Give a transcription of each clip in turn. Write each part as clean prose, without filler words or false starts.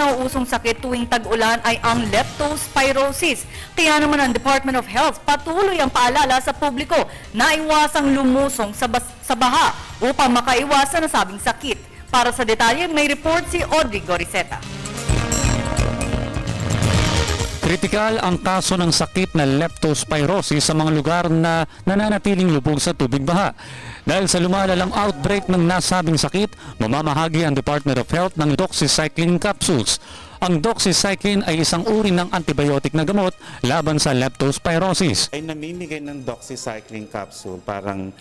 nauusong sakit tuwing tag-ulan ay ang leptospirosis. Kaya naman ang Department of Health patuloy ang paalala sa publiko na iwasang lumusong sa baha upang makaiwasan ang sabing sakit. Para sa detalye, may report si Audrey Goriseta. Kritikal ang kaso ng sakit na leptospirosis sa mga lugar na nananatiling lubog sa tubig baha. Dahil sa lumalalang outbreak ng nasabing sakit, mamamahagi ang Department of Health ng doxycycline capsules. Ang doxycycline ay isang uri ng antibiotic na gamot laban sa leptospirosis. Ay namimigay ng doxycycline capsule, parang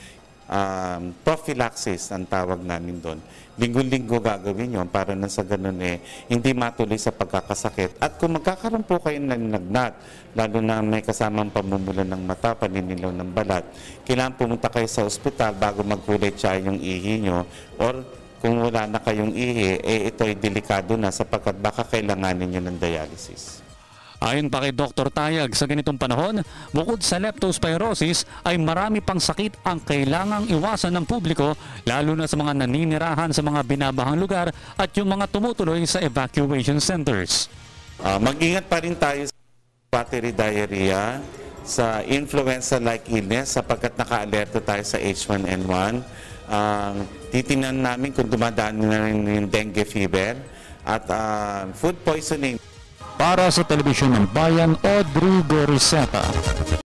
prophylaxis ang tawag namin doon. Linggo-linggo gagawin yon para na sa ganun hindi matuloy sa pagkakasakit. At kung magkakaroon po kayo ng lagnat, lalo na may kasamang pamumula ng mata, paninilaw ng balat, kailangan pumunta kayo sa ospital bago magkulay tsaya yung ihi nyo, or kung wala na kayong ihi, ito ay delikado na sapagkat baka kailanganin nyo ng dialysis. Ayon pa kay Dr. Tayag, sa ganitong panahon, bukod sa leptospirosis ay marami pang sakit ang kailangang iwasan ng publiko, lalo na sa mga naninirahan sa mga binabahang lugar at yung mga tumutuloy sa evacuation centers. Mag-ingat pa rin tayo sa watery diarrhea, sa influenza-like illness sapagkat naka-alerto tayo sa H1N1. Titingnan namin kung dumadaan na rin yung dengue fever at food poisoning. Para sa Telebisyon ng Bayan, Audrey Goriseta.